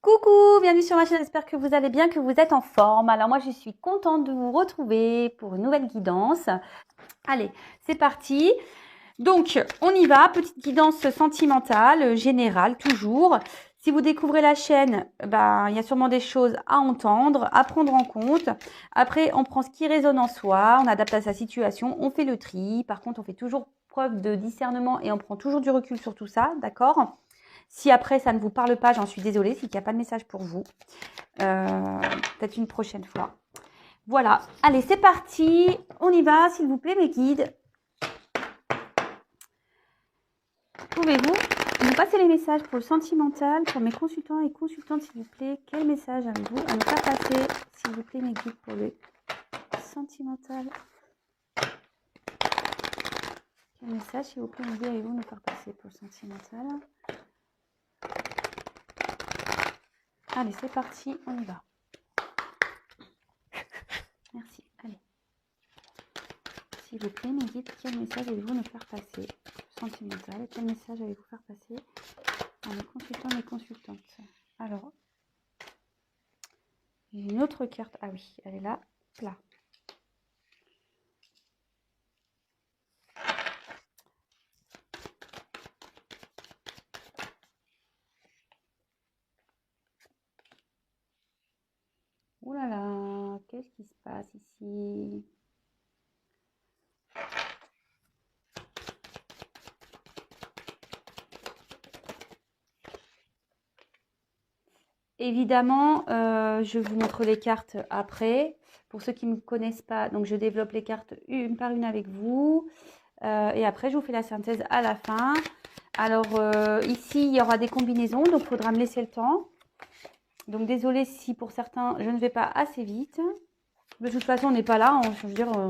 Coucou, bienvenue sur ma chaîne, j'espère que vous allez bien, que vous êtes en forme. Alors moi je suis contente de vous retrouver pour une nouvelle guidance. Allez, c'est parti. Donc on y va, petite guidance sentimentale, générale toujours. Si vous découvrez la chaîne, il y a sûrement des choses à entendre, à prendre en compte. Après, on prend ce qui résonne en soi, on adapte à sa situation, on fait le tri. Par contre, on fait toujours preuve de discernement et on prend toujours du recul sur tout ça, d'accord ? Si après ça ne vous parle pas, j'en suis désolée, c'est qu'il n'y a pas de message pour vous. Peut-être une prochaine fois. Voilà, allez, c'est parti. On y va, s'il vous plaît, mes guides. Pouvez-vous nous passer les messages pour le sentimental, pour mes consultants et consultantes, s'il vous plaît? Quel message avez-vous à nous faire passer, s'il vous plaît, mes guides, pour le sentimental? Quel message, s'il vous plaît, mes guides, avez-vous à nous faire passer pour le sentimental? Allez, c'est parti, on y va. Merci, allez. S'il vous plaît, mes guides, quel message allez-vous nous faire passer? Sentimental, quel message allez-vous faire passer à mes consultants, mes consultantes? Alors, j'ai une autre carte. Ah oui, elle est là, là. Ouh là là, qu'est-ce qui se passe ici? Évidemment, je vous montre les cartes après. Pour ceux qui ne me connaissent pas, donc je développe les cartes une par une avec vous. Et après, je vous fais la synthèse à la fin. Alors, ici, il y aura des combinaisons, donc il faudra me laisser le temps. Donc, désolée si pour certains, je ne vais pas assez vite. De toute façon, on n'est pas là. Je veux dire, on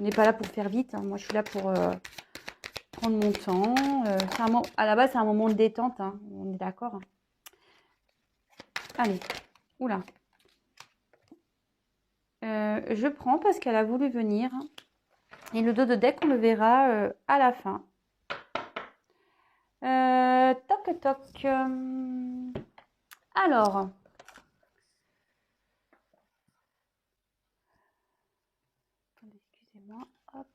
n'est pas là pour faire vite. Moi, je suis là pour prendre mon temps. À la base, c'est un moment de détente. On est d'accord. Allez. Oula. Je prends parce qu'elle a voulu venir. Et le dos de deck, on le verra à la fin. Toc, toc. Alors. Excusez-moi. Hop.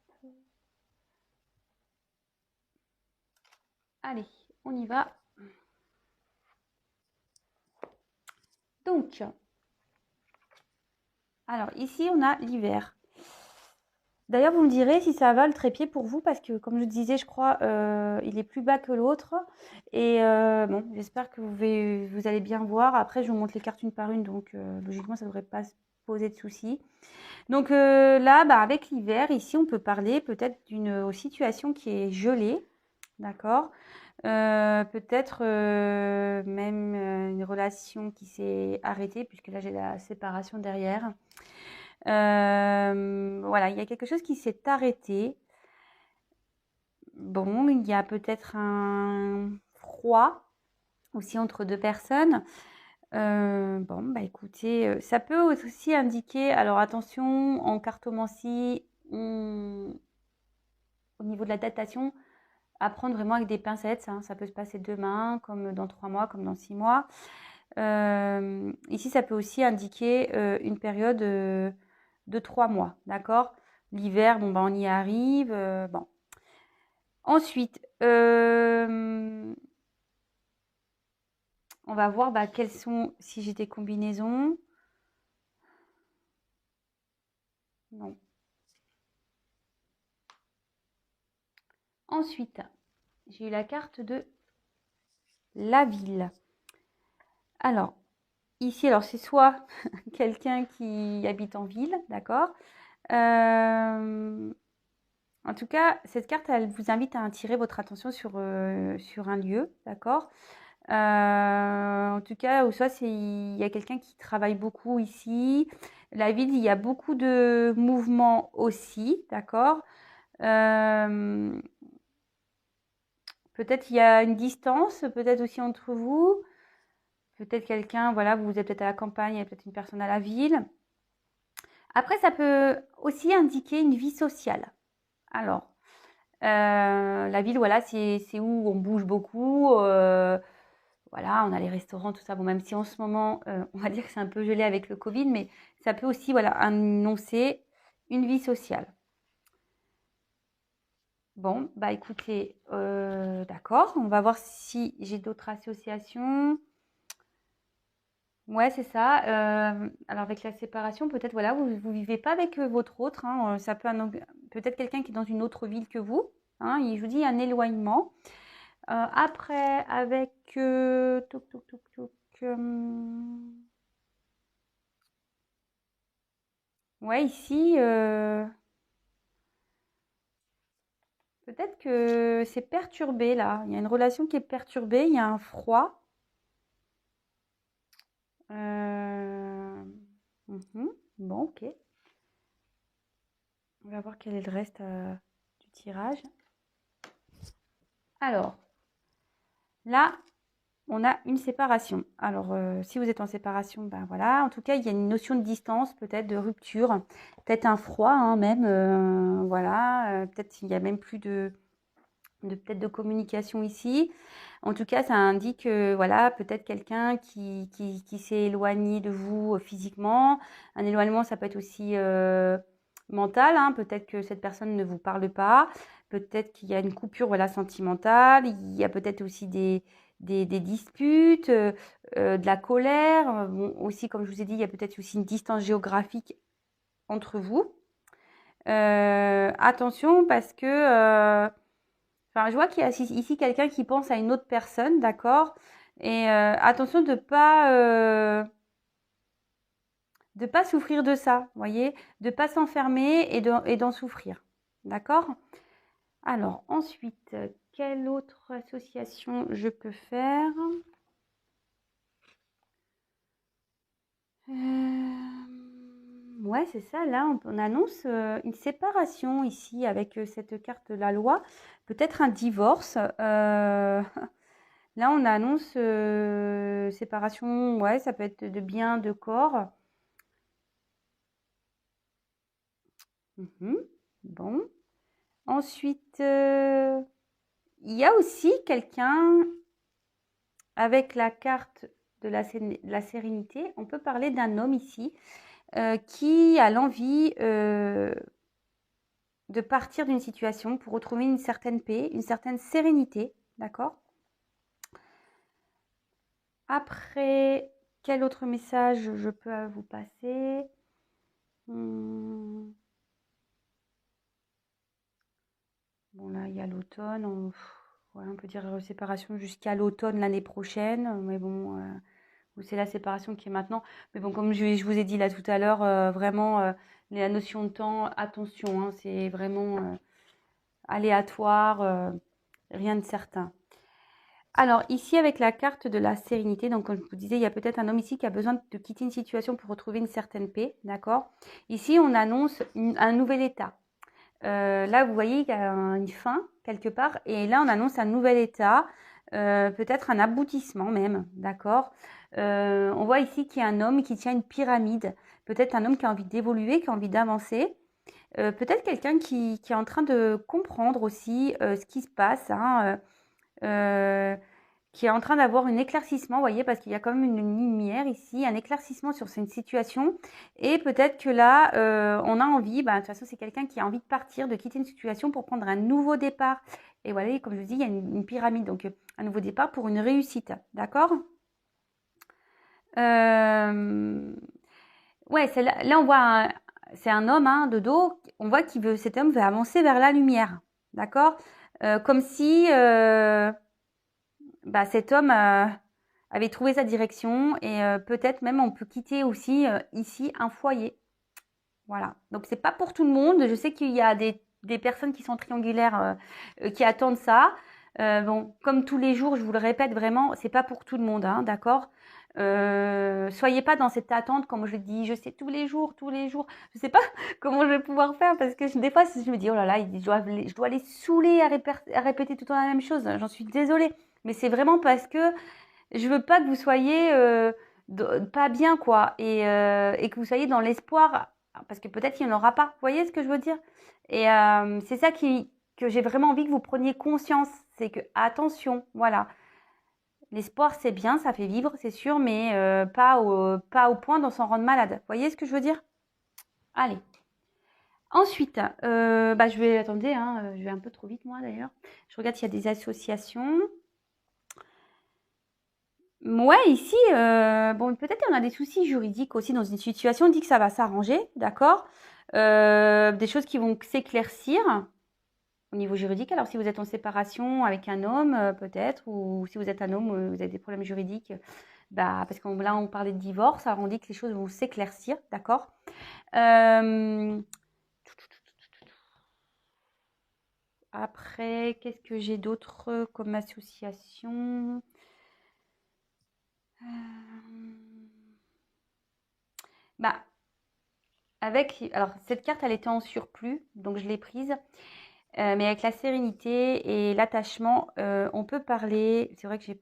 Allez, on y va. Donc, alors ici, on a l'hiver. D'ailleurs, vous me direz si ça va le trépied pour vous, parce que comme je disais, je crois, il est plus bas que l'autre. Et bon, j'espère que vous allez bien voir. Après, je vous montre les cartes une par une, donc logiquement, ça ne devrait pas se poser de soucis. Donc là, avec l'hiver, ici, on peut parler peut-être d'une situation qui est gelée, d'accord? Peut-être même une relation qui s'est arrêtée, puisque là, j'ai la séparation derrière. Voilà, il y a quelque chose qui s'est arrêté. Bon, il y a peut-être un froid aussi entre deux personnes. Bon, écoutez, ça peut aussi indiquer, alors attention, en cartomancie, au niveau de la datation, à prendre vraiment avec des pincettes. Ça peut se passer demain, comme dans 3 mois, comme dans 6 mois. Ici, ça peut aussi indiquer une période de 3 mois, d'accord? L'hiver, bon, on y arrive. Bon. Ensuite, on va voir quelles sont, si j'ai des combinaisons. Non. Ensuite, j'ai eu la carte de la ville. Alors, ici, alors c'est soit quelqu'un qui habite en ville, d'accord? En tout cas, cette carte, elle vous invite à attirer votre attention sur un lieu, d'accord? En tout cas, ou soit il y a quelqu'un qui travaille beaucoup ici. La ville, il y a beaucoup de mouvements aussi, d'accord? Peut-être il y a une distance, peut-être aussi entre vous. Peut-être quelqu'un, voilà, vous êtes peut-être à la campagne, il y a peut-être une personne à la ville. Après, ça peut aussi indiquer une vie sociale. Alors, la ville, voilà, c'est où on bouge beaucoup. voilà, on a les restaurants, tout ça. Bon, même si en ce moment, on va dire que c'est un peu gelé avec le Covid, mais ça peut aussi, voilà, annoncer une vie sociale. Bon, bah écoutez, d'accord, on va voir si j'ai d'autres associations. Ouais, c'est ça. Alors avec la séparation, peut-être voilà, vous vivez pas avec votre autre, hein, ça peut peut-être quelqu'un qui est dans une autre ville que vous. Hein, je vous dis un éloignement. Après, avec toc, toc, toc, toc, ouais, ici, peut-être que c'est perturbé là. Il y a une relation qui est perturbée, il y a un froid. Mhm. Bon, ok. On va voir quel est le reste du tirage. Alors, là, on a une séparation. Alors, si vous êtes en séparation, ben voilà. En tout cas, il y a une notion de distance, peut-être de rupture, peut-être un froid, hein, même. Voilà. Peut-être qu'il y a même plus peut-être de communication ici. En tout cas, ça indique, voilà, peut-être quelqu'un qui s'est éloigné de vous physiquement. Un éloignement, ça peut être aussi mental, hein. Peut-être que cette personne ne vous parle pas. Peut-être qu'il y a une coupure, voilà, sentimentale. Il y a peut-être aussi des disputes, de la colère. Bon, aussi, comme je vous ai dit, il y a peut-être aussi une distance géographique entre vous. Attention parce que enfin, je vois qu'il y a ici quelqu'un qui pense à une autre personne, d'accord? Et attention de pas souffrir de ça, vous voyez? De pas s'enfermer et d'en souffrir, d'accord? Alors ensuite, quelle autre association je peux faire? Ouais, c'est ça. Là, on annonce une séparation ici avec cette carte de la loi. Peut-être un divorce. Là, on annonce séparation, ouais, ça peut être de biens, de corps. Mhm. Bon. Ensuite, il y a aussi quelqu'un avec la carte de la sérénité. On peut parler d'un homme ici qui a l'envie de partir d'une situation pour retrouver une certaine paix, une certaine sérénité. D'accord? Après, quel autre message je peux vous passer? Bon, là, il y a l'automne. Ouais, on peut dire séparation jusqu'à l'automne l'année prochaine. Mais bon, c'est la séparation qui est maintenant. Mais bon, comme je vous ai dit là tout à l'heure, vraiment, la notion de temps, attention, hein, c'est vraiment aléatoire, rien de certain. Alors ici avec la carte de la sérénité, donc comme je vous disais, il y a peut-être un homme ici qui a besoin de quitter une situation pour retrouver une certaine paix, d'accord? Ici on annonce un nouvel état. Là vous voyez qu'il y a une fin quelque part et là on annonce un nouvel état, peut-être un aboutissement même, d'accord? On voit ici qu'il y a un homme qui tient une pyramide, peut-être un homme qui a envie d'évoluer, qui a envie d'avancer. Peut-être quelqu'un qui est en train de comprendre aussi ce qui se passe, hein, qui est en train d'avoir un éclaircissement, vous voyez, parce qu'il y a quand même une lumière ici, un éclaircissement sur une situation. Et peut-être que là, on a envie, bah, de toute façon, c'est quelqu'un qui a envie de partir, de quitter une situation pour prendre un nouveau départ. Et voilà, comme je vous dis, il y a une pyramide, donc un nouveau départ pour une réussite. D'accord? Ouais, là, on voit, c'est un homme hein, de dos, on voit cet homme veut avancer vers la lumière. D'accord? Comme si bah, cet homme avait trouvé sa direction et peut-être même on peut quitter aussi ici un foyer. Voilà. Donc c'est pas pour tout le monde. Je sais qu'il y a des personnes qui sont triangulaires qui attendent ça. Bon, comme tous les jours, je vous le répète vraiment, c'est pas pour tout le monde, hein, d'accord? Soyez pas dans cette attente, comme je dis, je sais tous les jours. Je sais pas comment je vais pouvoir faire parce que des fois, je me dis, oh là là, je dois les saouler à répéter tout le temps la même chose. J'en suis désolée. Mais c'est vraiment parce que je veux pas que vous soyez pas bien, quoi, et que vous soyez dans l'espoir, parce que peut-être il n'y en aura pas. Vous voyez ce que je veux dire? Et c'est ça que j'ai vraiment envie que vous preniez conscience, c'est que attention, voilà. L'espoir, c'est bien, ça fait vivre, c'est sûr, mais pas au point d'en s'en rendre malade. Vous voyez ce que je veux dire? Allez. Ensuite, je vais, attendez, hein, je vais un peu trop vite moi d'ailleurs. Je regarde s'il y a des associations. Ouais, ici, bon, peut-être on a des soucis juridiques aussi dans une situation. On dit que ça va s'arranger, d'accord? Des choses qui vont s'éclaircir au niveau juridique. Alors, si vous êtes en séparation avec un homme, peut-être, ou si vous êtes un homme, vous avez des problèmes juridiques, parce que là, on parlait de divorce, alors on dit que les choses vont s'éclaircir, d'accord? Après, qu'est-ce que j'ai d'autre comme association? Alors cette carte, elle était en surplus, donc je l'ai prise. Mais avec la sérénité et l'attachement, on peut parler. C'est vrai que je l'ai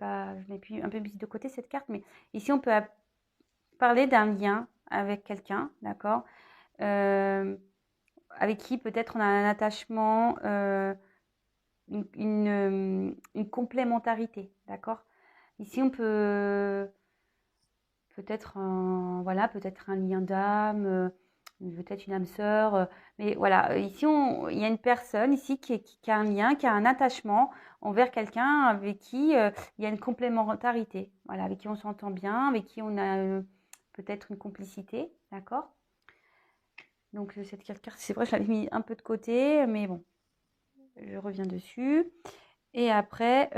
un peu mise de côté cette carte, mais ici on peut parler d'un lien avec quelqu'un, d'accord, avec qui peut-être on a un attachement, une complémentarité, d'accord. Ici on peut peut-être peut-être un lien d'âme, peut-être une âme sœur, mais voilà, ici il y a une personne ici qui a un lien, qui a un attachement envers quelqu'un avec qui il y a une complémentarité, voilà, avec qui on s'entend bien, avec qui on a peut-être une complicité, d'accord? Donc cette carte, c'est vrai, je l'avais mis un peu de côté, mais bon, je reviens dessus. Et après,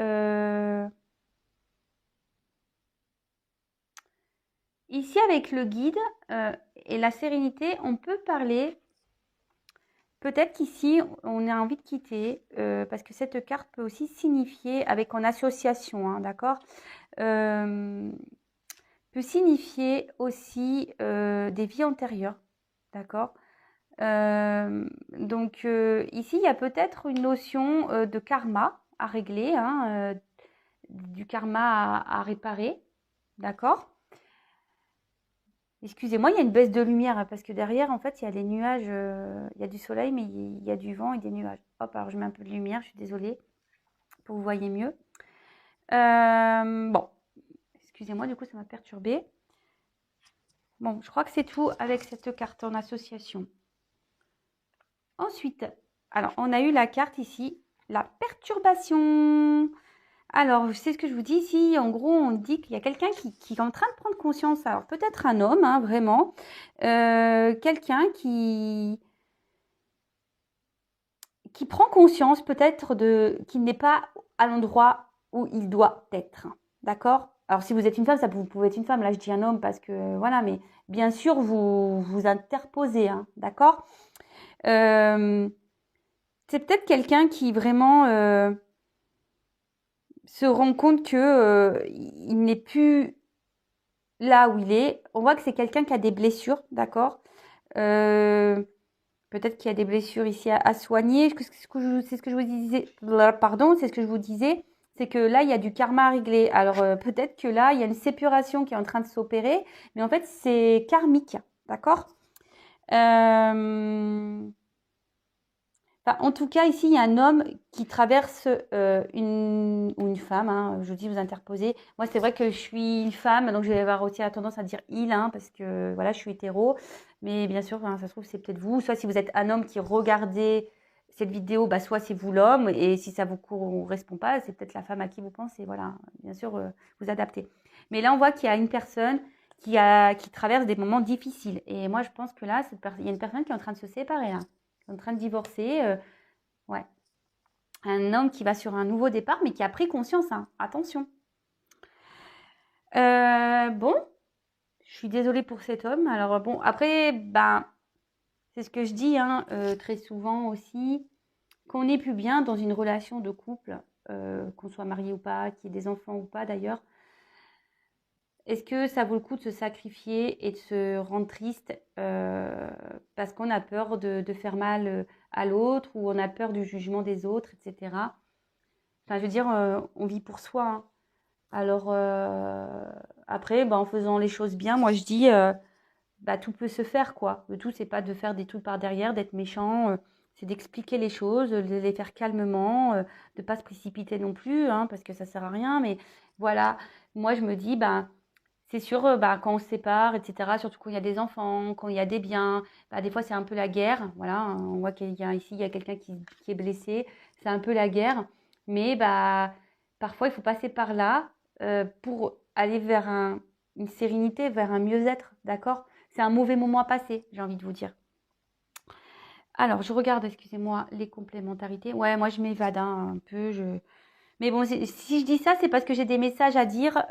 ici, avec le guide et la sérénité, on peut parler. Peut-être qu'ici, on a envie de quitter, parce que cette carte peut aussi signifier, avec en association, hein, d'accord, peut signifier aussi des vies antérieures, d'accord. Donc ici, il y a peut-être une notion de karma à régler, hein, du karma à réparer, d'accord. Excusez-moi, il y a une baisse de lumière hein, parce que derrière, en fait, il y a les nuages, il y a du soleil, mais il y a du vent et des nuages. Hop, alors je mets un peu de lumière, je suis désolée, pour que vous voyez mieux. Bon, excusez-moi, du coup, ça m'a perturbée. Bon, je crois que c'est tout avec cette carte en association. Ensuite, alors, on a eu la carte ici, la perturbation. Alors, c'est ce que je vous dis ici. En gros, on dit qu'il y a quelqu'un qui est en train de prendre conscience. Alors, peut-être un homme, hein, vraiment. Quelqu'un qui prend conscience peut-être qu'il n'est pas à l'endroit où il doit être. D'accord? Alors, si vous êtes une femme, vous pouvez être une femme. Là, je dis un homme parce que, voilà, mais bien sûr, vous interposez, hein, d'accord? C'est peut-être quelqu'un qui vraiment se rend compte que il n'est plus là où il est. On voit que c'est quelqu'un qui a des blessures, d'accord? Peut-être qu'il y a des blessures ici à soigner. C'est ce que je vous disais. Pardon, c'est ce que je vous disais. C'est que là, il y a du karma à régler. Alors, peut-être que là, il y a une séparation qui est en train de s'opérer. Mais en fait, c'est karmique. D'accord? En tout cas, ici, il y a un homme qui traverse ou une femme. Hein, je vous dis, vous interposez. Moi, c'est vrai que je suis une femme, donc je vais avoir aussi la tendance à dire il, hein, parce que voilà, je suis hétéro. Mais bien sûr, ça se trouve, c'est peut-être vous. Soit si vous êtes un homme qui regardez cette vidéo, soit c'est vous l'homme. Et si ça vous correspond pas, c'est peut-être la femme à qui vous pensez. Voilà, bien sûr, vous adaptez. Mais là, on voit qu'il y a une personne qui traverse des moments difficiles. Et moi, je pense que là, il y a une personne qui est en train de se séparer, là. En train de divorcer, ouais. Un homme qui va sur un nouveau départ, mais qui a pris conscience, hein. Attention. Bon, je suis désolée pour cet homme. Alors bon, après, c'est ce que je dis hein, très souvent aussi, qu'on n'est plus bien dans une relation de couple, qu'on soit marié ou pas, qu'il y ait des enfants ou pas d'ailleurs. Est-ce que ça vaut le coup de se sacrifier et de se rendre triste parce qu'on a peur de faire mal à l'autre ou on a peur du jugement des autres, etc. Enfin, je veux dire, on vit pour soi. Hein. Alors, après, en faisant les choses bien, moi je dis, tout peut se faire, quoi. Le tout, c'est pas de faire des trucs par derrière, d'être méchant. c'est d'expliquer les choses, de les faire calmement, de ne pas se précipiter non plus, hein, parce que ça sert à rien. Mais voilà, moi je me dis, ben, c'est sûr, quand on se sépare, etc., surtout quand il y a des enfants, quand il y a des biens, bah, des fois c'est un peu la guerre. Voilà, hein, on voit qu'il y a ici, il y a quelqu'un qui est blessé, c'est un peu la guerre. Mais bah, parfois il faut passer par là pour aller vers une sérénité, vers un mieux-être, d'accord? C'est un mauvais moment à passer, j'ai envie de vous dire. Alors, je regarde, excusez-moi, les complémentarités. Ouais, moi je m'évade hein, un peu. Mais bon, si je dis ça, c'est parce que j'ai des messages à dire.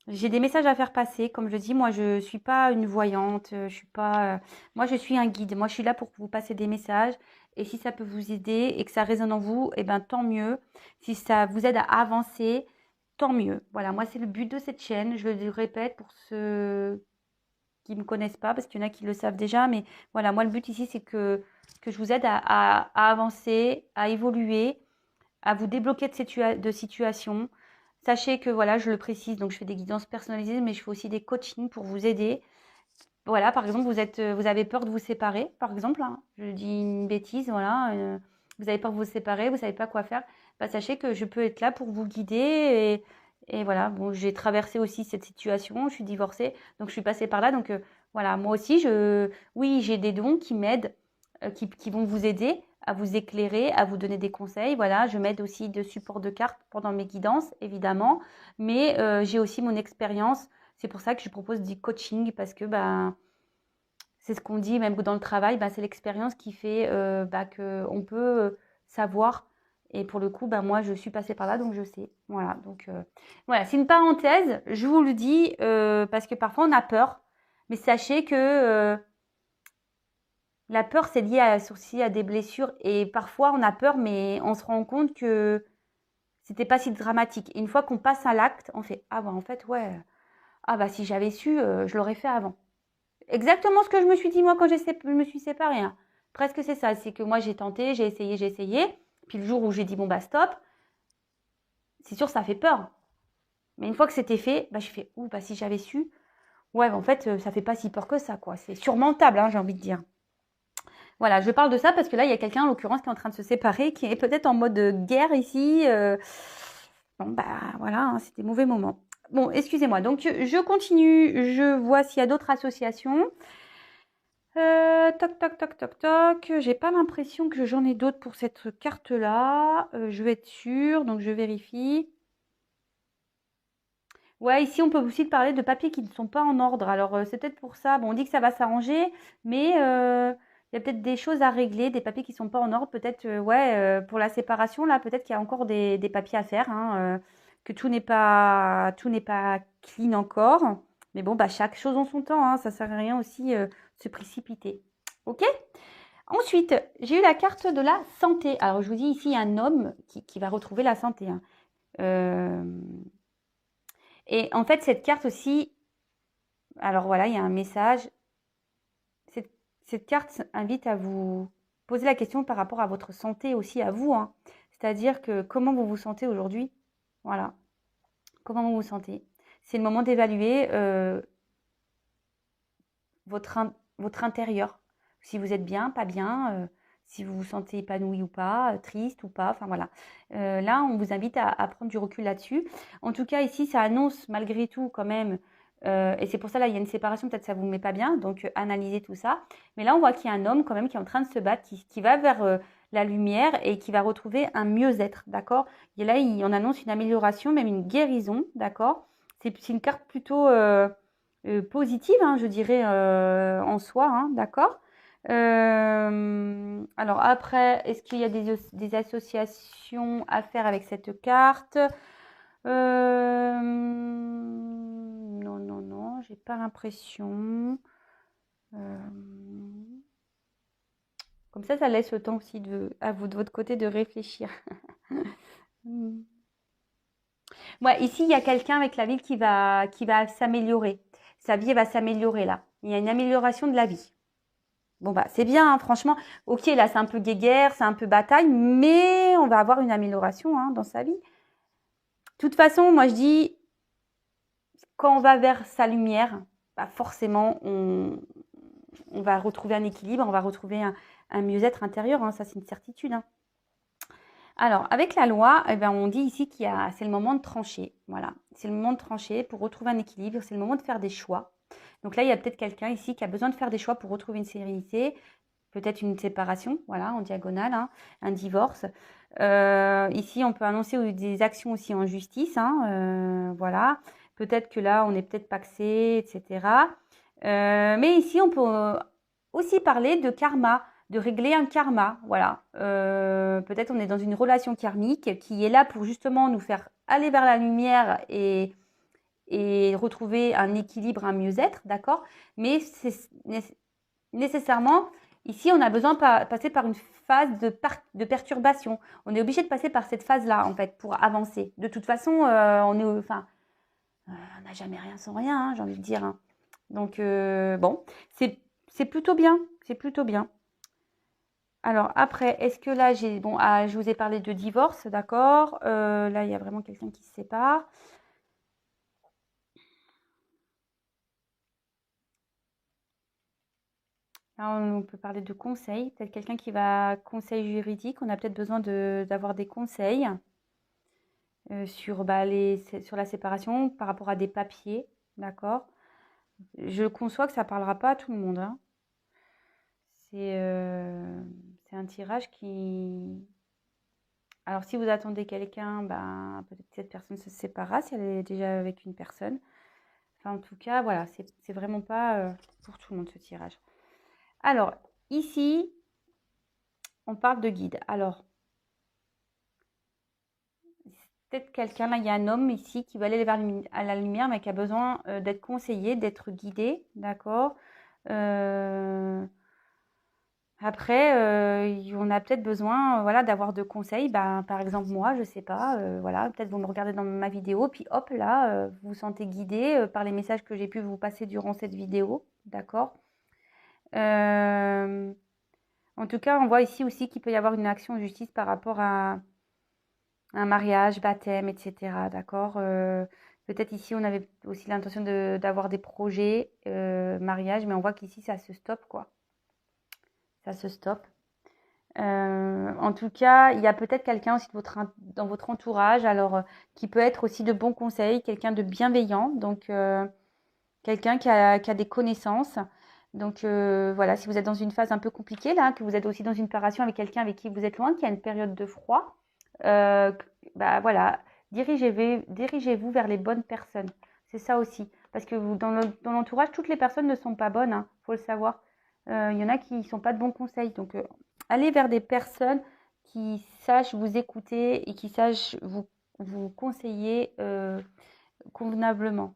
J'ai des messages à faire passer. Comme je dis, moi, je suis pas une voyante. Je suis pas. Moi, je suis un guide. Moi, je suis là pour vous passer des messages. Et si ça peut vous aider et que ça résonne en vous, eh ben, tant mieux. Si ça vous aide à avancer, tant mieux. Voilà, moi, c'est le but de cette chaîne. Je le répète pour ceux qui me connaissent pas, parce qu'il y en a qui le savent déjà. Mais voilà, moi, le but ici, c'est que je vous aide à avancer, à évoluer, à vous débloquer de situations. Sachez que voilà, je le précise, donc je fais des guidances personnalisées, mais je fais aussi des coachings pour vous aider. Voilà, par exemple, vous avez peur de vous séparer, par exemple, hein, je dis une bêtise, voilà, vous avez peur de vous séparer, vous savez pas quoi faire. Bah, sachez que je peux être là pour vous guider et voilà. Bon, j'ai traversé aussi cette situation, je suis divorcée, donc je suis passée par là, donc voilà, moi aussi, oui, j'ai des dons qui m'aident, qui vont vous aider à vous éclairer, à vous donner des conseils. Voilà, je m'aide aussi de support de cartes pendant mes guidances, évidemment, mais j'ai aussi mon expérience. C'est pour ça que je propose du coaching parce que c'est ce qu'on dit même dans le travail, c'est l'expérience qui fait qu'on peut savoir. Et pour le coup, moi, je suis passée par là, donc je sais. Voilà, donc voilà, c'est une parenthèse, je vous le dis, parce que parfois on a peur. Mais sachez que la peur, c'est lié aussi à des blessures. Et parfois, on a peur, mais on se rend compte que c'était pas si dramatique. Et une fois qu'on passe à l'acte, on fait ah bah en fait ouais, ah bah si j'avais su, je l'aurais fait avant. Exactement ce que je me suis dit moi quand je me suis séparée, hein. Presque c'est ça, c'est que moi j'ai tenté, j'ai essayé, j'ai essayé. Puis le jour où j'ai dit bon bah stop, c'est sûr ça fait peur. Mais une fois que c'était fait, je fais ouh bah si j'avais su, ouais en fait ça fait pas si peur que ça quoi. C'est surmontable hein, j'ai envie de dire. Voilà, je parle de ça parce que là, il y a quelqu'un, en l'occurrence, qui est en train de se séparer, qui est peut-être en mode guerre ici. Bon, voilà, hein, c'était mauvais moment. Bon, excusez-moi. Donc, je continue. Je vois s'il y a d'autres associations. Toc, toc, toc, toc, toc. J'ai pas l'impression que j'en ai d'autres pour cette carte-là. Je vais être sûre, donc je vérifie. Ouais, ici, on peut aussi parler de papiers qui ne sont pas en ordre. Alors, c'est peut-être pour ça. Bon, on dit que ça va s'arranger, mais il y a peut-être des choses à régler, des papiers qui ne sont pas en ordre. Peut-être, ouais, pour la séparation, là, peut-être qu'il y a encore des papiers à faire, hein, que tout n'est pas clean encore. Mais bon, chaque chose en son temps, hein, ça sert à rien aussi de se précipiter. Ok? Ensuite, j'ai eu la carte de la santé. Alors, je vous dis ici, il y a un homme qui va retrouver la santé, hein. Euh, et en fait, cette carte aussi, alors voilà, il y a un message. Cette carte invite à vous poser la question par rapport à votre santé aussi à vous, hein. C'est-à-dire que comment vous vous sentez aujourd'hui? Voilà, comment vous vous sentez? C'est le moment d'évaluer votre intérieur. Si vous êtes bien, pas bien, si vous vous sentez épanoui ou pas, triste ou pas, enfin voilà. Là, on vous invite à prendre du recul là-dessus. En tout cas, ici, ça annonce malgré tout quand même, et c'est pour ça là, il y a une séparation, peut-être ça vous met pas bien, donc analysez tout ça. Mais là, on voit qu'il y a un homme quand même qui est en train de se battre, qui va vers la lumière et qui va retrouver un mieux-être, d'accord? Et là, on annonce une amélioration, même une guérison, d'accord? C'est une carte plutôt positive, hein, je dirais, en soi, hein, d'accord? Alors après, est-ce qu'il y a des associations à faire avec cette carte? Non, non, non, j'ai pas l'impression. Comme ça laisse le temps aussi à vous de votre côté de réfléchir. Ouais, ici, il y a quelqu'un avec la vie qui va s'améliorer. Sa vie va s'améliorer là. Il y a une amélioration de la vie. Bon, c'est bien, hein, franchement. Ok, là, c'est un peu guéguerre, c'est un peu bataille, mais on va avoir une amélioration hein, dans sa vie. De toute façon, moi, je dis, quand on va vers sa lumière, forcément, on va retrouver un équilibre, on va retrouver un mieux-être intérieur, hein, ça c'est une certitude. Hein. Alors, avec la loi, eh ben, on dit ici c'est le moment de trancher. Voilà, c'est le moment de trancher pour retrouver un équilibre, c'est le moment de faire des choix. Donc là, il y a peut-être quelqu'un ici qui a besoin de faire des choix pour retrouver une sérénité, peut-être une séparation, voilà, en diagonale, hein, un divorce. Ici, on peut annoncer des actions aussi en justice, hein, voilà. Peut-être que là, on est peut-être paxé, etc. Mais ici, on peut aussi parler de karma, de régler un karma, voilà. Peut-être on est dans une relation karmique qui est là pour justement nous faire aller vers la lumière et retrouver un équilibre, un mieux-être, d'accord? Mais c'est nécessairement, ici, on a besoin de passer par une phase de perturbation. On est obligé de passer par cette phase-là, en fait, pour avancer. De toute façon, on n'a jamais rien sans rien, hein, j'ai envie de dire. Hein. Donc, bon, c'est plutôt bien. C'est plutôt bien. Alors, après, est-ce que là, bon, je vous ai parlé de divorce, d'accord. Là, il y a vraiment quelqu'un qui se sépare. Là, on peut parler de conseils. Peut-être quelqu'un qui va conseil juridique. On a peut-être besoin d'avoir des conseils sur sur la séparation par rapport à des papiers, d'accord. Je conçois que ça parlera pas à tout le monde. Hein. C'est un tirage qui. Alors, si vous attendez quelqu'un, ben, peut-être que cette personne se séparera si elle est déjà avec une personne. Enfin, en tout cas, voilà, c'est vraiment pas pour tout le monde ce tirage. Alors, ici, on parle de guide. Alors, peut-être quelqu'un, là, il y a un homme ici qui va aller vers à la lumière, mais qui a besoin d'être conseillé, d'être guidé, d'accord. Après, on a peut-être besoin, voilà, d'avoir de conseils. Ben, par exemple, moi, je sais pas, voilà, peut-être vous me regardez dans ma vidéo, puis hop, là, vous vous sentez guidé par les messages que j'ai pu vous passer durant cette vidéo, d'accord. Euh, En tout cas, on voit ici aussi qu'il peut y avoir une action en justice par rapport à un mariage, baptême, etc. D'accord. Peut-être ici, on avait aussi l'intention d'avoir des projets, mariage, mais on voit qu'ici, ça se stoppe, quoi. Ça se stoppe. En tout cas, il y a peut-être quelqu'un aussi dans votre entourage, alors qui peut être aussi de bons conseils, quelqu'un de bienveillant, donc quelqu'un qui a des connaissances. Donc voilà, si vous êtes dans une phase un peu compliquée là, que vous êtes aussi dans une séparation avec quelqu'un avec qui vous êtes loin, qui a une période de froid, euh, bah voilà, dirigez-vous vers les bonnes personnes. C'est ça aussi, parce que dans l'entourage, toutes les personnes ne sont pas bonnes, hein, faut le savoir. Il y en a qui ne sont pas de bons conseils, donc allez vers des personnes qui sachent vous écouter et qui sachent vous conseiller convenablement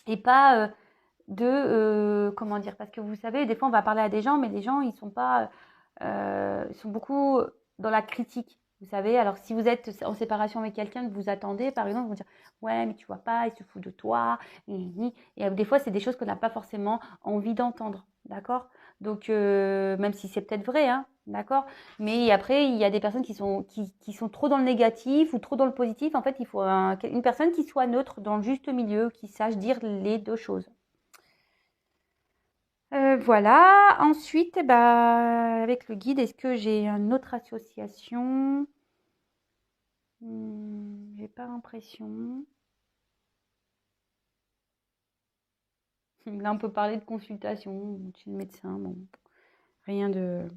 et pas comment dire, parce que vous savez, des fois on va parler à des gens, mais les gens ils sont pas, ils sont beaucoup dans la critique. Vous savez, alors si vous êtes en séparation avec quelqu'un que vous attendez, par exemple, vous dire ouais, mais tu vois pas, il se fout de toi, et des fois c'est des choses qu'on n'a pas forcément envie d'entendre, d'accord. Donc même si c'est peut-être vrai, hein, d'accord. Mais après il y a des personnes qui sont trop dans le négatif ou trop dans le positif. En fait, il faut une personne qui soit neutre dans le juste milieu, qui sache dire les deux choses. Voilà. Ensuite, bah, avec le guide, est-ce que j'ai une autre association? J'ai pas l'impression. Là, on peut parler de consultation chez le médecin. Bon, rien de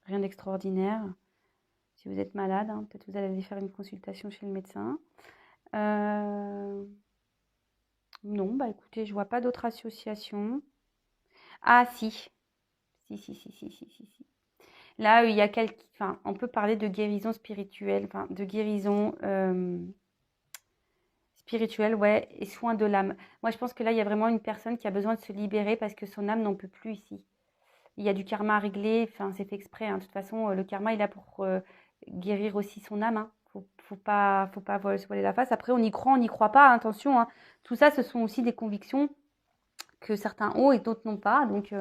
rien d'extraordinaire. Si vous êtes malade, hein, peut-être vous allez aller faire une consultation chez le médecin. Non, bah écoutez, je vois pas d'autres associations. Ah si. Si. Là, il y a enfin, on peut parler de guérison spirituelle, enfin, de guérison spirituelle, ouais, et soin de l'âme. Moi, je pense que là, il y a vraiment une personne qui a besoin de se libérer parce que son âme n'en peut plus ici. Il y a du karma à régler, enfin, c'est fait exprès. Hein. De toute façon, le karma, il est là pour guérir aussi son âme. Hein. Faut pas se voiler la face. Après, on y croit, on n'y croit pas. Hein, attention. Hein. Tout ça, ce sont aussi des convictions que certains ont et d'autres n'ont pas. Donc,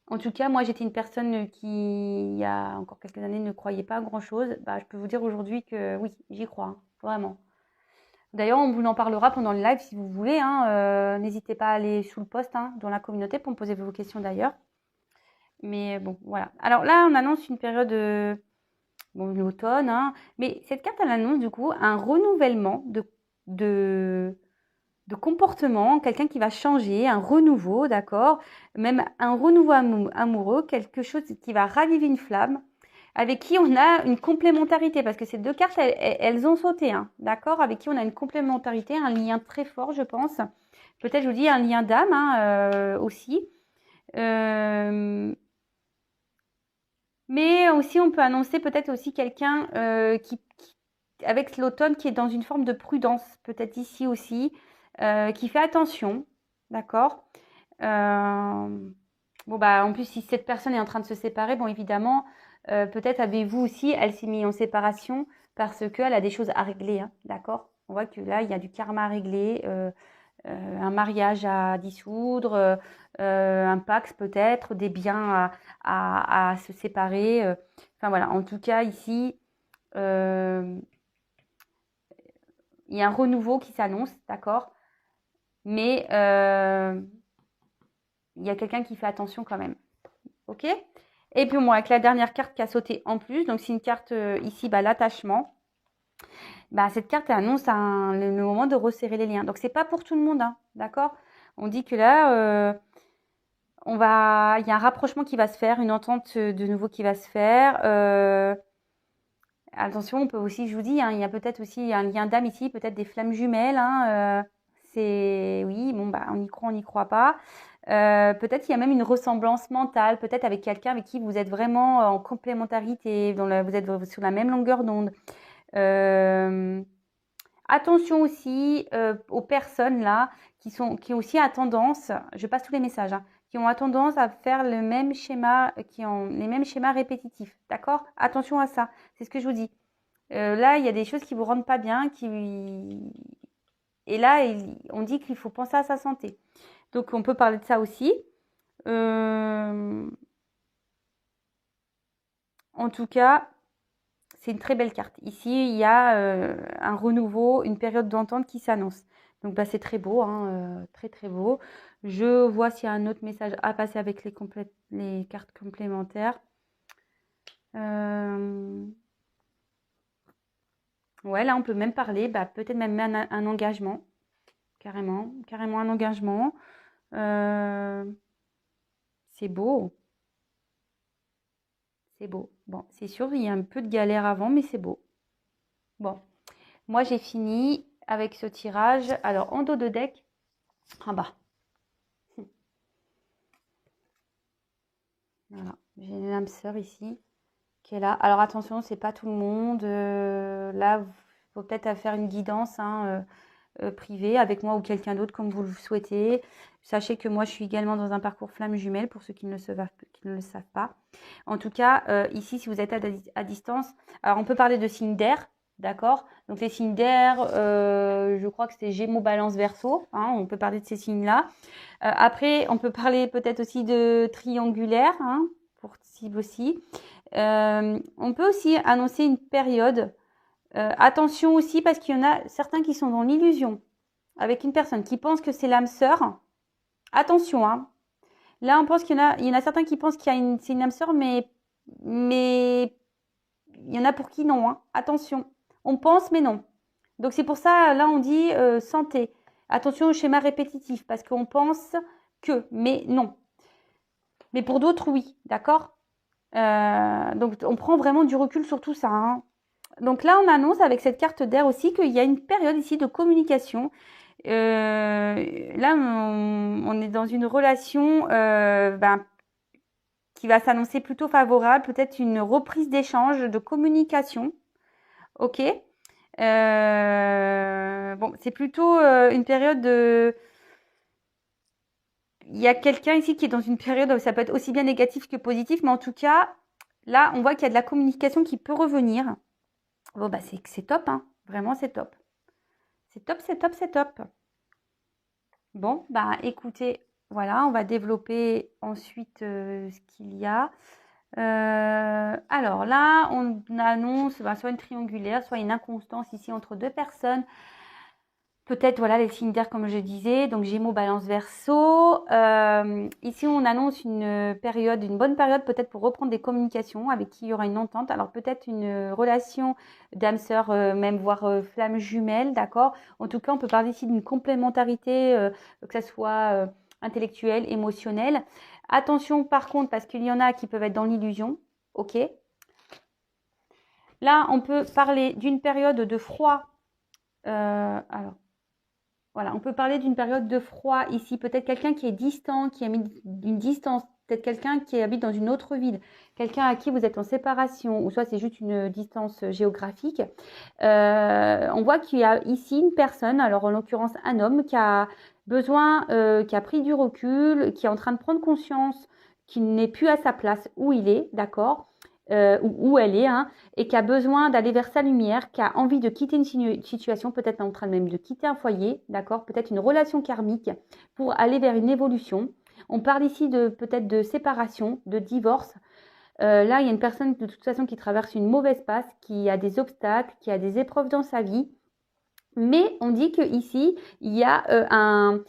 en tout cas, moi, j'étais une personne qui, il y a encore quelques années, ne croyait pas à grand-chose. Bah, je peux vous dire aujourd'hui que oui, j'y crois, hein, vraiment. D'ailleurs, on vous en parlera pendant le live si vous voulez. Hein, n'hésitez pas à aller sous le post hein, dans la communauté pour me poser vos questions d'ailleurs. Mais bon, voilà. Alors là, on annonce une période, bon, l'automne, hein, mais cette carte, elle annonce du coup un renouvellement de, de comportement, quelqu'un qui va changer, un renouveau, d'accord? Même un renouveau amoureux, quelque chose qui va raviver une flamme, avec qui on a une complémentarité, parce que ces deux cartes, elles ont sauté, hein, d'accord? Avec qui on a une complémentarité, un lien très fort, je pense. Peut-être, je vous dis, un lien d'âme hein, aussi. Mais aussi, on peut annoncer peut-être aussi quelqu'un avec l'automne, qui est dans une forme de prudence, peut-être ici aussi, qui fait attention, d'accord? Bon, bah, en plus, si cette personne est en train de se séparer, bon, évidemment, peut-être avez-vous aussi, elle s'est mise en séparation parce qu'elle a des choses à régler, hein, d'accord? On voit que là, il y a du karma à régler, un mariage à dissoudre, un Pax peut-être, des biens à se séparer. Enfin voilà, en tout cas, ici, euh, il y a un renouveau qui s'annonce, d'accord? Mais il y a quelqu'un qui fait attention quand même. Ok? Et puis moi, avec la dernière carte qui a sauté en plus, donc c'est une carte ici, bah, l'attachement. Bah, cette carte elle annonce le moment de resserrer les liens. Donc c'est pas pour tout le monde, hein, d'accord? On dit que là, il y a un rapprochement qui va se faire, une entente de nouveau qui va se faire. Attention, on peut aussi, je vous dis, hein, il y a peut-être aussi un lien d'âme ici, peut-être des flammes jumelles. Hein, oui, bon, bah, on y croit pas. Peut-être qu'il y a même une ressemblance mentale, peut-être avec quelqu'un avec qui vous êtes vraiment en complémentarité, vous êtes sur la même longueur d'onde. Euh, Attention aussi aux personnes là qui ont aussi à tendance, je passe tous les messages, hein, qui ont à tendance à faire le même schéma, qui ont les mêmes schémas répétitifs. D'accord? Attention à ça. C'est ce que je vous dis. Là, il y a des choses qui vous rendent pas bien, et là, on dit qu'il faut penser à sa santé. Donc, on peut parler de ça aussi. Euh, En tout cas, c'est une très belle carte. Ici, il y a un renouveau, une période d'entente qui s'annonce. Donc, bah, c'est très beau, hein, très très beau. Je vois s'il y a un autre message à passer avec les cartes complémentaires. Euh, ouais, là, on peut même parler, bah, peut-être même un engagement, carrément un engagement. Euh, c'est beau, c'est beau. Bon, c'est sûr, il y a un peu de galère avant, mais c'est beau. Bon, moi, j'ai fini avec ce tirage. Alors, en dos de deck, en bas. Voilà, j'ai une âme sœur ici qui est là. Alors attention, c'est pas tout le monde. Là, il faut peut-être faire une guidance hein, privée avec moi ou quelqu'un d'autre comme vous le souhaitez. Sachez que moi, je suis également dans un parcours flamme jumelle pour ceux qui ne le savent pas. En tout cas, ici, si vous êtes à distance, alors on peut parler de signes d'air, d'accord? Donc les signes d'air, je crois que c'est Gémeaux, Balance, Verseau. Hein, on peut parler de ces signes-là. Après, on peut parler peut-être aussi de triangulaire, hein, pour cible aussi. On peut aussi annoncer une période. Attention aussi parce qu'il y en a certains qui sont dans l'illusion avec une personne qui pense que c'est l'âme sœur. Attention, hein. Là, on pense il y en a certains qui pensent c'est une âme sœur, mais il y en a pour qui non, hein. Attention. On pense, mais non. Donc c'est pour ça, là, on dit santé. Attention au schéma répétitif parce qu'on pense que, mais non. Mais pour d'autres, oui, d'accord? Donc on prend vraiment du recul sur tout ça. Hein. Donc là, on annonce avec cette carte d'air aussi qu'il y a une période ici de communication. Là, on est dans une relation qui va s'annoncer plutôt favorable, peut-être une reprise d'échange, de communication. Ok. Bon, c'est plutôt une période de... Il y a quelqu'un ici qui est dans une période où ça peut être aussi bien négatif que positif, mais en tout cas, là, on voit qu'il y a de la communication qui peut revenir. Bon, bah, c'est top, hein. Vraiment, c'est top. C'est top, c'est top, c'est top. Bon, bah, écoutez, voilà, on va développer ensuite ce qu'il y a. Alors là, on annonce soit une triangulaire, soit une inconstance ici entre deux personnes. Peut-être, voilà, les signes d'air, comme je disais, donc Gémeaux, Balance, Verseau. Ici, on annonce une période, une bonne période peut-être pour reprendre des communications avec qui il y aura une entente. Alors, peut-être une relation d'âme sœur, même voire flamme jumelle, d'accord? En tout cas, on peut parler ici d'une complémentarité, que ce soit intellectuelle, émotionnelle. Attention, par contre, parce qu'il y en a qui peuvent être dans l'illusion, ok? Là, on peut parler d'une période de froid. Alors, voilà, on peut parler d'une période de froid ici. Peut-être quelqu'un qui est distant, qui a mis une distance. Peut-être quelqu'un qui habite dans une autre ville. Quelqu'un à qui vous êtes en séparation, ou soit c'est juste une distance géographique. On voit qu'il y a ici une personne, alors en l'occurrence un homme, qui a besoin, qui a pris du recul, qui est en train de prendre conscience qu'il n'est plus à sa place où il est, d'accord, où elle est, hein, et qui a besoin d'aller vers sa lumière, qui a envie de quitter une situation, peut-être en train même de quitter un foyer, d'accord, peut-être une relation karmique pour aller vers une évolution. On parle ici de peut-être de séparation, de divorce. Là, il y a une personne de toute façon qui traverse une mauvaise passe, qui a des obstacles, qui a des épreuves dans sa vie. Mais on dit qu'ici, il y a un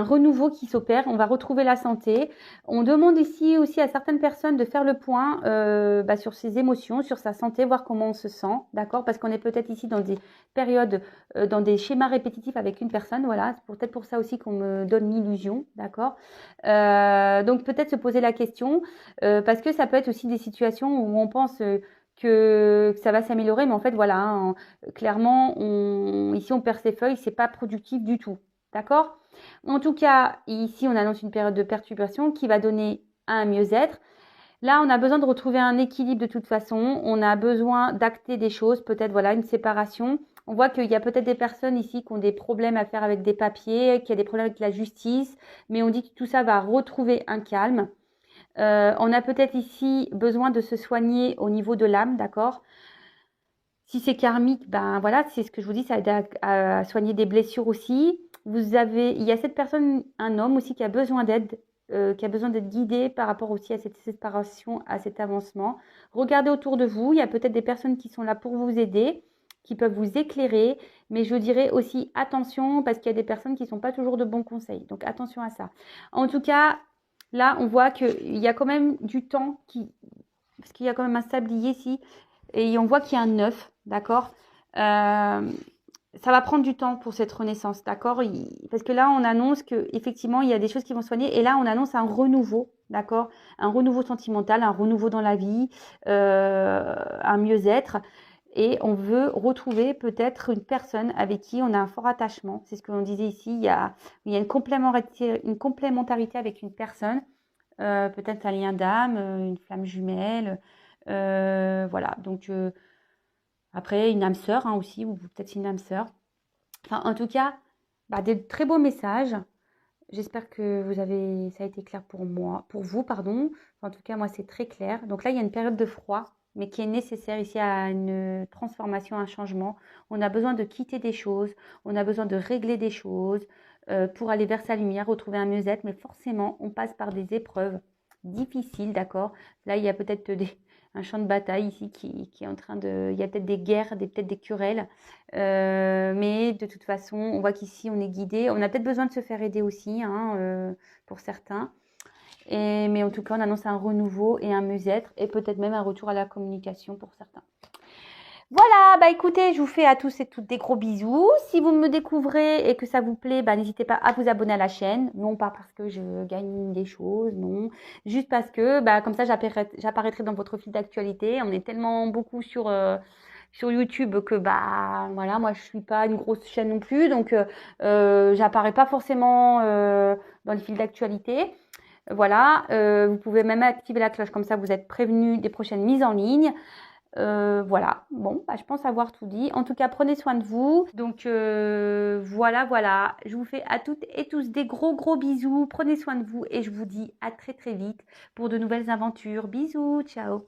renouveau qui s'opère, on va retrouver la santé. On demande ici aussi à certaines personnes de faire le point sur ses émotions, sur sa santé, voir comment on se sent, d'accord? Parce qu'on est peut-être ici dans des périodes, dans des schémas répétitifs avec une personne, voilà. C'est peut-être pour ça aussi qu'on me donne l'illusion, d'accord? Donc peut-être se poser la question, parce que ça peut être aussi des situations où on pense que ça va s'améliorer, mais en fait, voilà, hein, clairement, ici, on perd ses feuilles, c'est pas productif du tout. D'accord? En tout cas, ici, on annonce une période de perturbation qui va donner un mieux-être. Là, on a besoin de retrouver un équilibre de toute façon. On a besoin d'acter des choses, peut-être, voilà, une séparation. On voit qu'il y a peut-être des personnes ici qui ont des problèmes à faire avec des papiers, qui a des problèmes avec la justice, mais on dit que tout ça va retrouver un calme. On a peut-être ici besoin de se soigner au niveau de l'âme, d'accord? Si c'est karmique, ben voilà, c'est ce que je vous dis, ça aide à soigner des blessures aussi. Il y a cette personne, un homme aussi, qui a besoin d'aide, qui a besoin d'être guidé par rapport aussi à cette séparation, à cet avancement. Regardez autour de vous, il y a peut-être des personnes qui sont là pour vous aider, qui peuvent vous éclairer, mais je dirais aussi attention parce qu'il y a des personnes qui ne sont pas toujours de bons conseils. Donc attention à ça. En tout cas, là, on voit qu'il y a quand même du temps parce qu'il y a quand même un sablier ici, et on voit qu'il y a un 9, d'accord. Ça va prendre du temps pour cette renaissance, d'accord. Parce que là, on annonce qu'effectivement, il y a des choses qui vont soigner, et là, on annonce un renouveau, d'accord. Un renouveau sentimental, un renouveau dans la vie, un mieux-être. Et on veut retrouver peut-être une personne avec qui on a un fort attachement. C'est ce que l'on disait ici. Il y a une complémentarité avec une personne. Peut-être un lien d'âme, une flamme jumelle. Voilà, donc après une âme sœur, hein, aussi, ou peut-être une âme sœur. Enfin, en tout cas, des très beaux messages. J'espère que ça a été clair pour vous, pardon. Enfin, en tout cas, moi, c'est très clair. Donc là, il y a une période de froid, mais qui est nécessaire ici à une transformation, un changement. On a besoin de quitter des choses, on a besoin de régler des choses pour aller vers sa lumière, retrouver un mieux-être. Mais forcément, on passe par des épreuves difficiles, d'accord? Là, il y a peut-être un champ de bataille ici qui est en train de... Il y a peut-être des guerres, peut-être des querelles. Mais de toute façon, on voit qu'ici, on est guidé. On a peut-être besoin de se faire aider aussi, hein, pour certains. Mais en tout cas, on annonce un renouveau et un mieux-être, et peut-être même un retour à la communication pour certains. Voilà, écoutez, je vous fais à tous et toutes des gros bisous. Si vous me découvrez et que ça vous plaît, n'hésitez pas à vous abonner à la chaîne. Non pas parce que je gagne des choses, non. Juste parce que comme ça, j'apparaîtrai dans votre fil d'actualité. On est tellement beaucoup sur YouTube que voilà, moi je suis pas une grosse chaîne non plus, donc j'apparais pas forcément dans les fils d'actualité. Voilà, vous pouvez même activer la cloche, comme ça vous êtes prévenus des prochaines mises en ligne. Voilà, bon, je pense avoir tout dit. En tout cas, prenez soin de vous. Donc voilà. Je vous fais à toutes et tous des gros bisous. Prenez soin de vous et je vous dis à très vite pour de nouvelles aventures. Bisous, ciao.